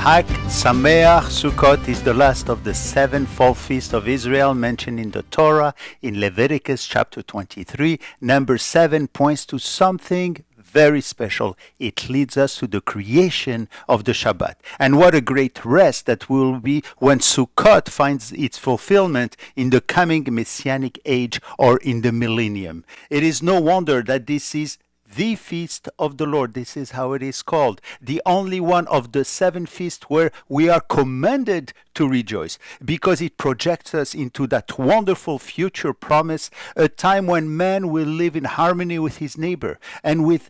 Hag Sameach Sukkot is the last of the 7 fall feasts of Israel mentioned in the Torah in Leviticus chapter 23. Number 7 points to something very special. It leads us to the creation of the Shabbat. And what a great rest that will be when Sukkot finds its fulfillment in the coming Messianic age or in the millennium. It is no wonder that this is the feast of the Lord. This is how it is called. The only one of the 7 feasts where we are commanded to rejoice, because it projects us into that wonderful future promise, a time when man will live in harmony with his neighbor and with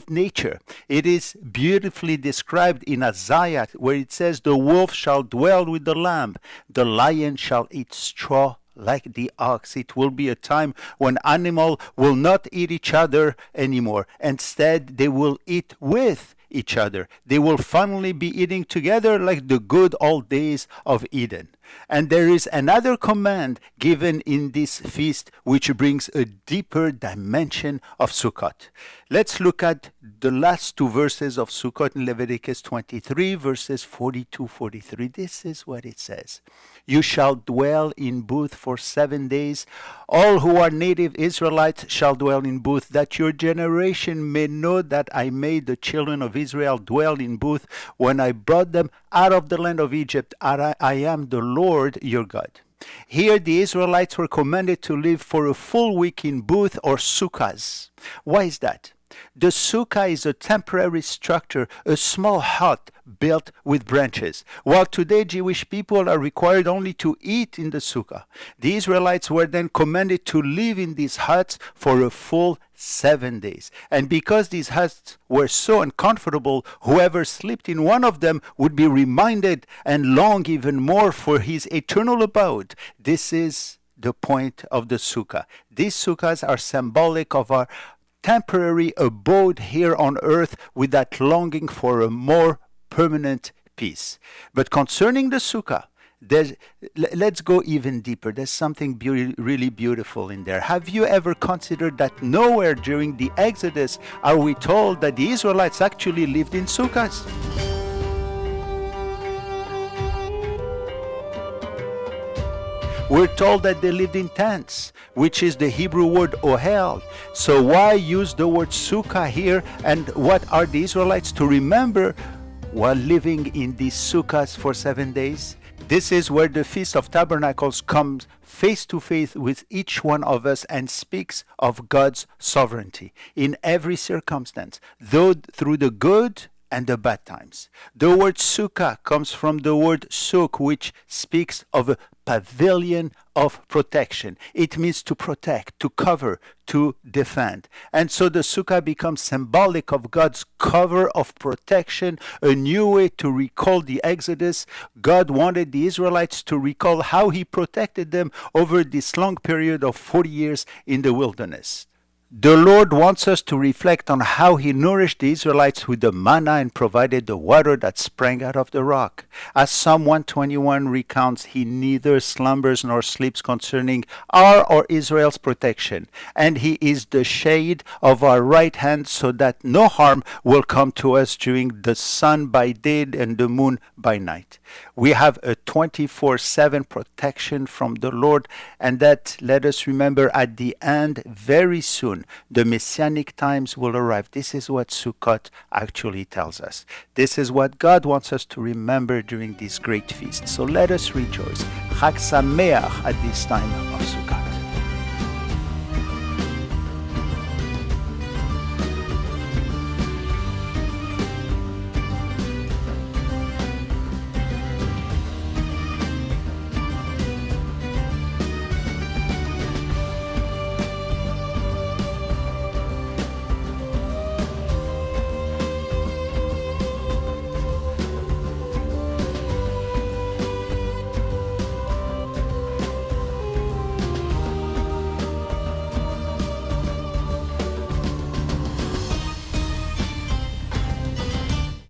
nature. It is beautifully described in Isaiah, where it says, "The wolf shall dwell with the lamb, the lion shall eat straw like the ox." It will be a time when animals will not eat each other anymore. Instead, they will eat with each other. They will finally be eating together like the good old days of Eden. And there is another command given in this feast which brings a deeper dimension of Sukkot. Let's look at the last 2 verses of Sukkot in Leviticus 23, verses 42-43. This is what it says. "You shall dwell in booth for 7 days. All who are native Israelites shall dwell in booth, that your generation may know that I made the children of Israel dwell in booth when I brought them out of the land of Egypt. I am the Lord your God." Here the Israelites were commanded to live for a full week in booth or sukkahs. Why is that? The sukkah is a temporary structure, a small hut built with branches. While today Jewish people are required only to eat in the sukkah, the Israelites were then commanded to live in these huts for a full 7 days. And because these huts were so uncomfortable, whoever slept in one of them would be reminded and long even more for his eternal abode. This is the point of the sukkah. These sukkahs are symbolic of our temporary abode here on earth with that longing for a more permanent peace. But concerning the sukkah, let's go even deeper. There's something really beautiful in there. Have you ever considered that nowhere during the Exodus are we told that the Israelites actually lived in sukkahs? We're told that they lived in tents, which is the Hebrew word ohel. So why use the word sukkah here? And what are the Israelites to remember while living in these sukkahs for 7 days? This is where the Feast of Tabernacles comes face to face with each one of us and speaks of God's sovereignty in every circumstance, though through the good and the bad times. The word sukkah comes from the word suk, which speaks of a pavilion of protection. It means to protect, to cover, to defend. And so the sukkah becomes symbolic of God's cover of protection, a new way to recall the Exodus. God wanted the Israelites to recall how he protected them over this long period of 40 years in the wilderness. The Lord wants us to reflect on how he nourished the Israelites with the manna and provided the water that sprang out of the rock. As Psalm 121 recounts, he neither slumbers nor sleeps concerning our or Israel's protection. And he is the shade of our right hand, so that no harm will come to us during the sun by day and the moon by night. We have a 24/7 protection from the Lord, and that, let us remember, at the end, very soon, the Messianic times will arrive. This is what Sukkot actually tells us. This is what God wants us to remember during this great feast. So let us rejoice. Chag Sameach at this time of Sukkot.